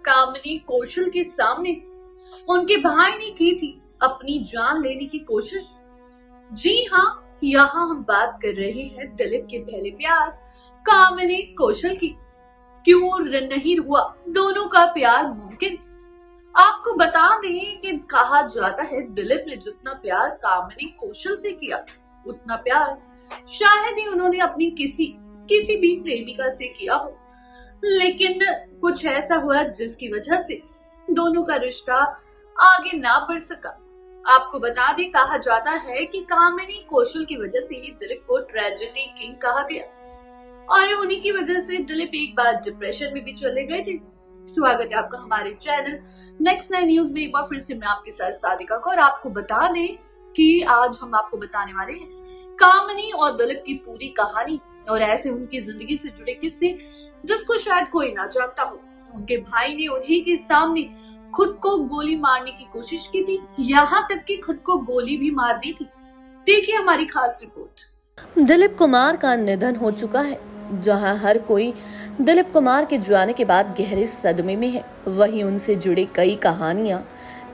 कामिनी कौशल के सामने उनके भाई ने की थी अपनी जान लेने की कोशिश। जी हाँ, यहाँ हम बात कर रहे हैं दिलीप के पहले प्यार कामिनी कौशल की। क्यों नहीं हुआ दोनों का प्यार मुमकिन? आपको बता दें कि कहा जाता है दिलीप ने जितना प्यार कामिनी कौशल से किया उतना प्यार शायद ही उन्होंने अपनी किसी भी प्रेमिका से किया हो। लेकिन कुछ ऐसा हुआ जिसकी वजह से दोनों का रिश्ता आगे ना बढ़ सका। आपको बता दें, कहा जाता है कि कामिनी कौशल की वजह से ही दिलीप को ट्रेजेडी किंग कहा गया और उन्हीं की वजह से दिलीप एक बार डिप्रेशन में भी चले गए थे। स्वागत है आपका हमारे चैनल नेक्स्ट 9 न्यूज में। एक बार फिर से मैं आपके साथ सादिका को, और आपको बता दें कि आज हम आपको बताने वाले हैं कामिनी और दिलीप की पूरी कहानी और ऐसे उनकी जिंदगी से जुड़े किस्से जिसको शायद कोई ना जानता हो। उनके भाई ने उन्हीं के सामने खुद को गोली मारने की कोशिश की थी, यहाँ तक कि खुद को गोली भी मार दी थी। देखिए हमारी खास रिपोर्ट। दिलीप कुमार का निधन हो चुका है। जहां हर कोई दिलीप कुमार के जाने के बाद गहरे सदमे में है, वहीं उनसे जुड़े कई कहानियां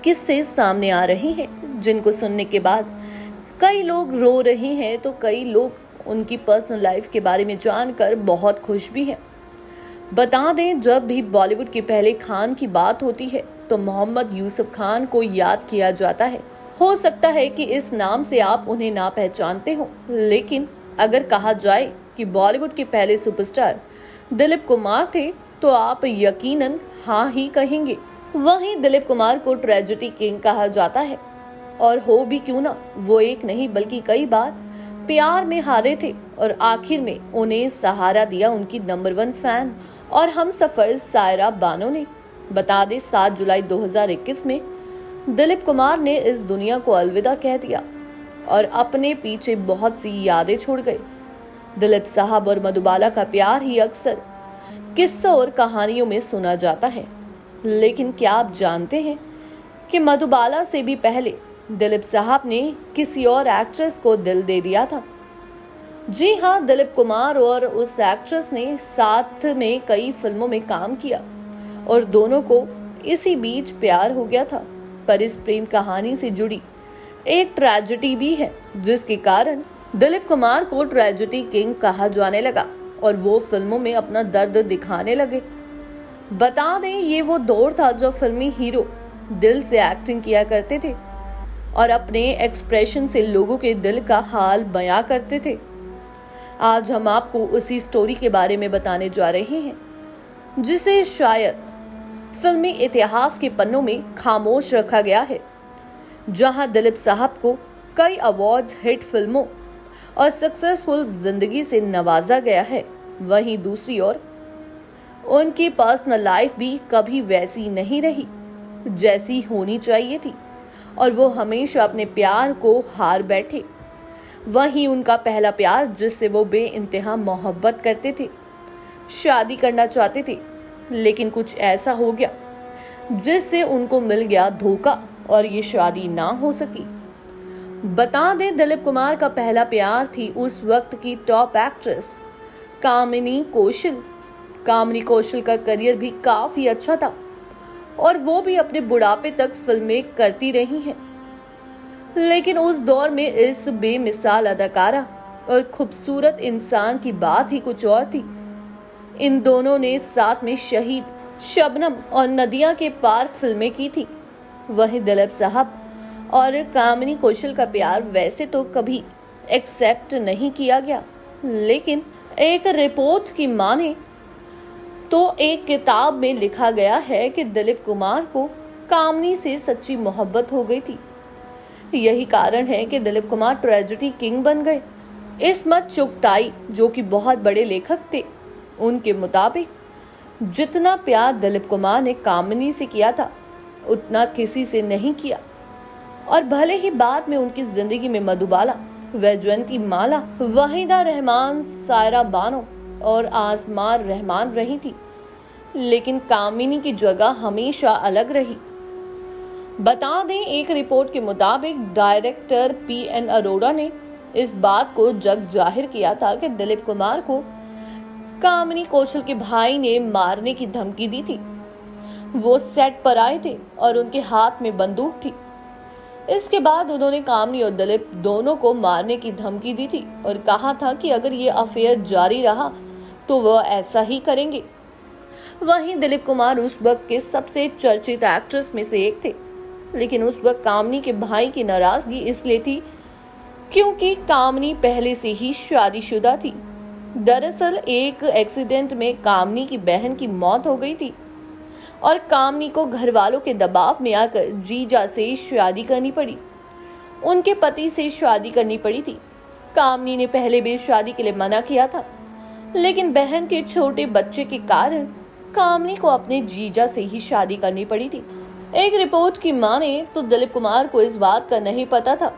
किस्से सामने आ रहे हैं जिनको सुनने के बाद कई लोग रो रहे हैं तो कई लोग उनकी पर्सनल लाइफ के बारे में जानकर बहुत खुश भी हैं। बता दें, जब भी बॉलीवुड के पहले खान की बात होती है तो मोहम्मद यूसुफ खान को याद किया जाता है। हो सकता है कि इस नाम से आप उन्हें ना पहचानते हो, लेकिन अगर कहा जाए कि बॉलीवुड के पहले सुपरस्टार दिलीप कुमार थे तो आप यकीनन हाँ ही कहेंगे। वहीं दिलीप कुमार को ट्रेजेडी किंग कहा जाता है, और हो भी क्यों ना, वो एक नहीं बल्कि कई बार प्यार में हारे थे और आखिर में उन्हें सहारा दिया उनकी नंबर 1 फैन और हमसफर सायरा बानो ने। बता दें, 7 जुलाई 2021 में दिलीप कुमार ने इस दुनिया को अलविदा कह दिया और अपने पीछे बहुत सी यादें छोड़ गए। दिलीप साहब और मधुबाला का प्यार ही अक्सर किस्सों और कहानियों में सुना जाता है, लेकिन क्या आप जानते हैं कि मधुबाला से भी पहले दिलीप साहब ने किसी और एक्ट्रेस को दिल दे दिया था। जी हाँ, दिलीप कुमार और उस एक्ट्रेस ने साथ में कई फिल्मों में काम किया और दोनों को इसी बीच प्यार हो गया था। पर इस प्रेम कहानी से जुड़ी एक ट्रेजेडी भी है जिसके कारण दिलीप कुमार को ट्रेजेडी किंग कहा जाने लगा और वो फिल्मों में अपना दर्द दिखाने लगे। बता दें, ये वो दौर था जब फिल्मी हीरो दिल से एक्टिंग किया करते थे और अपने एक्सप्रेशन से लोगों के दिल का हाल बयां करते थे। आज हम आपको उसी स्टोरी के बारे में बताने जा रहे हैं जिसे शायद फिल्मी इतिहास के पन्नों में खामोश रखा गया है। जहां दिलीप साहब को कई अवार्ड्स, हिट फिल्मों और सक्सेसफुल जिंदगी से नवाजा गया है, वहीं दूसरी ओर उनकी पर्सनल लाइफ भी कभी वैसी नहीं रही जैसी होनी चाहिए थी और वो हमेशा अपने प्यार को हार बैठे। वहीं उनका पहला प्यार जिससे वो बेइंतहा मोहब्बत करते थे, शादी करना चाहते थे, लेकिन कुछ ऐसा हो गया जिससे उनको मिल गया धोखा और ये शादी ना हो सकी। बता दें, दिलीप कुमार का पहला प्यार थी उस वक्त की टॉप एक्ट्रेस कामिनी कौशल। कामिनी कौशल का करियर भी काफी अच्छा था और वो भी अपने बुढ़ापे तक फिल्में करती रही हैं। लेकिन उस दौर में इस बेमिसाल अदाकारा और खूबसूरत इंसान की बात ही कुछ और थी। इन दोनों ने साथ में शहीद, शबनम और नदियां के पार फिल्में की थी। वहीं दिलीप साहब और कामिनी कौशल का प्यार वैसे तो कभी एक्सेप्ट नहीं किया गया, लेकिन एक रिपोर्ट की माने तो एक किताब में लिखा गया है कि दिलीप कुमार को कामिनी से सच्ची मोहब्बत हो गई थी। यही कारण है कि दिलीप कुमार ट्रेजेडी किंग बन गए। इस्मत चुगताई, जो कि बहुत बड़े लेखक थे, उनके मुताबिक जितना प्यार दिलीप कुमार ने कामिनी से किया था उतना किसी से नहीं किया। और भले ही बाद में उनकी जिंदगी में मधुबाला, वैजयंती माला, वहीदा रहमान, सायरा बानो और आसमार रहमान रही थी, लेकिन कामिनी की जगह हमेशा अलग रही। बता दें, एक रिपोर्ट के मुताबिक डायरेक्टर PN अरोड़ा ने इस बात को जग जाहिर किया था कि दिलीप कुमार को कामिनी कौशल के भाई ने मारने की धमकी दी थी। वो सेट पर आए थे और उनके हाथ में बंदूक थी। इसके बाद उन्होंने कामनी और दिलीप दोनों को मारने की धमकी दी थी और कहा था कि अगर ये अफेयर जारी रहा तो वह ऐसा ही करेंगे। वहीं दिलीप कुमार उस वक्त के सबसे चर्चित एक्ट्रेस में से एक थे, लेकिन उस वक्त कामनी के भाई की नाराजगी इसलिए थी क्योंकि कामनी पहले से ही शादीशुदा थी। दरअसल एक एक्सीडेंट में कामनी की बहन की मौत हो गई थी और कामनी को घर वालों के दबाव में आकर जीजा से शादी करनी पड़ी। उनके पति से शादी करनी पड़ी थी। कामनी ने पहले भी शादी के लिए मना किया था, लेकिन बहन के छोटे बच्चे के कारण कामनी को अपने जीजा से ही शादी करनी पड़ी थी। एक रिपोर्ट की माने तो दिलीप कुमार को इस बात का नहीं पता था।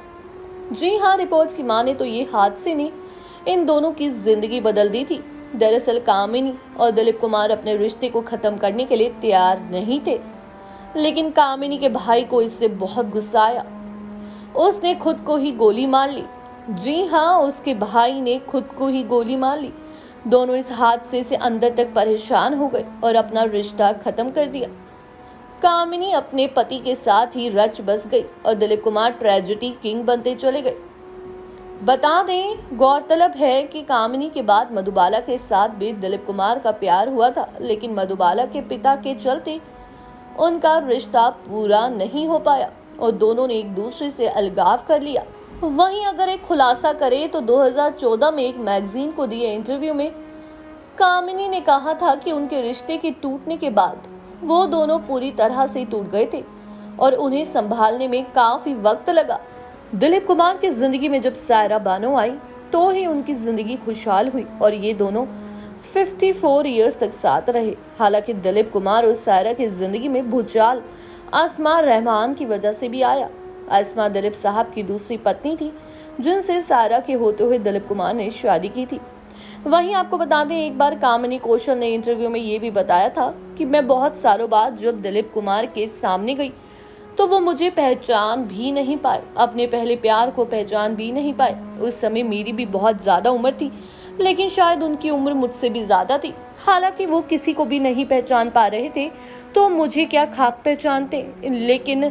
जी हाँ, रिपोर्ट्स की माने तो ये हादसे ने इन दोनों की जिंदगी बदल दी थी। दरअसल कामिनी और दिलीप कुमार अपने रिश्ते को खत्म करने के लिए तैयार नहीं थे, लेकिन कामिनी के भाई को इससे बहुत गुस्सा आया। उसने खुद को ही गोली मार ली। जी हाँ, उसके भाई ने खुद को ही गोली मार ली। दोनों इस हादसे से अंदर तक परेशान हो गए और अपना रिश्ता खत्म कर दिया। कामिनी अपने पति के साथ ही रच बस गई और दिलीप कुमार ट्रेजेडी किंग बनते चले गए। बता दें, गौरतलब है कि कामिनी के बाद मधुबाला के साथ भी दिलीप कुमार का प्यार हुआ था, लेकिन मधुबाला के पिता के चलते उनका रिश्ता पूरा नहीं हो पाया और दोनों ने एक दूसरे से अलगाव कर लिया। वहीं अगर एक खुलासा करें तो 2014 में एक मैगजीन को दिए इंटरव्यू में कामिनी ने कहा था कि उनके रिश्ते के टूटने के बाद वो दोनों पूरी तरह से टूट गए थे और उन्हें संभालने में काफी वक्त लगा। दिलीप कुमार की जिंदगी में जब सायरा बानो आई तो ही उनकी जिंदगी खुशहाल हुई और ये दोनों 54 इयर्स तक साथ रहे। हालांकि दिलीप कुमार और सायरा की जिंदगी में भूचाल आसमा रहमान की वजह से भी आया। आसमा दिलीप साहब की दूसरी पत्नी थी, जिनसे सायरा के होते हुए दिलीप कुमार ने शादी की थी। वहीं आपको बता दें, एक बार कामिनी कौशल ने इंटरव्यू में ये भी बताया था कि मैं बहुत सालों बाद जब दिलीप कुमार के सामने गई तो वो मुझे पहचान भी नहीं पाए, अपने पहले प्यार को पहचान भी नहीं पाए। उस समय मेरी भी बहुत ज्यादा उम्र थी, लेकिन शायद उनकी उम्र मुझसे भी ज्यादा थी। हालांकि वो किसी को भी नहीं पहचान पा रहे थे तो मुझे क्या खाक पहचानते। लेकिन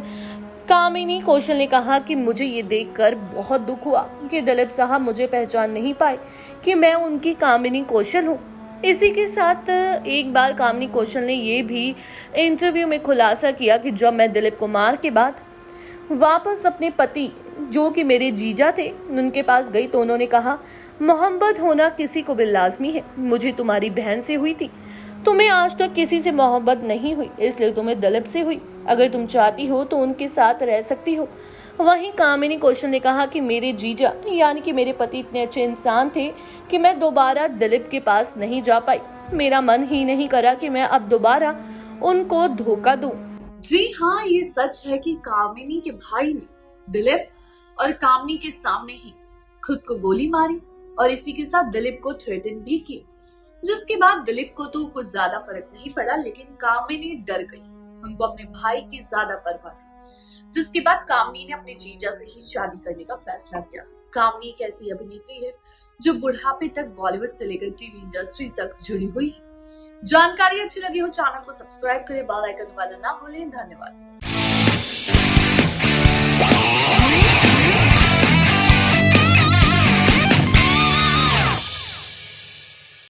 कामिनी कौशल ने कहा कि मुझे ये देखकर बहुत दुख हुआ कि दिलीप साहब मुझे पहचान नहीं पाए कि मैं उनकी कामिनी कौशल हूँ। इसी के साथ एक बार कामिनी कौशल ने ये भी इंटरव्यू में खुलासा किया कि जब मैं दिलीप कुमार के बाद वापस अपने पति जो कि मेरे जीजा थे उनके पास गई तो उन्होंने कहा, मोहब्बत होना किसी को भी लाजमी है। मुझे तुम्हारी बहन से हुई थी, तुम्हें आज तक किसी से मोहब्बत नहीं हुई, इसलिए तुम्हें दिलीप से हुई। अगर तुम चाहती हो तो उनके साथ रह सकती हो। वहीं कामिनी कौशल ने कहा कि मेरे जीजा यानी कि मेरे पति इतने अच्छे इंसान थे कि मैं दोबारा दिलीप के पास नहीं जा पाई। मेरा मन ही नहीं करा कि मैं अब दोबारा उनको धोखा दूं। जी हाँ, ये सच है कि कामिनी के भाई ने दिलीप और कामिनी के सामने ही खुद को गोली मारी और इसी के साथ दिलीप को थ्रेटन भी की, जिसके बाद दिलीप को तो कुछ ज्यादा फर्क नहीं पड़ा, लेकिन कामिनी डर गई। उनको अपने भाई की ज्यादा परवाह थी, जिसके बाद कामिनी ने अपने जीजा से ही शादी करने का फैसला किया। कामिनी एक ऐसी अभिनेत्री है जो बुढ़ापे तक बॉलीवुड से लेकर टीवी इंडस्ट्री तक जुड़ी हुई है। जानकारी अच्छी लगी हो चैनल को सब्सक्राइब करें, बेल आइकन दबाना ना भूलें। धन्यवाद।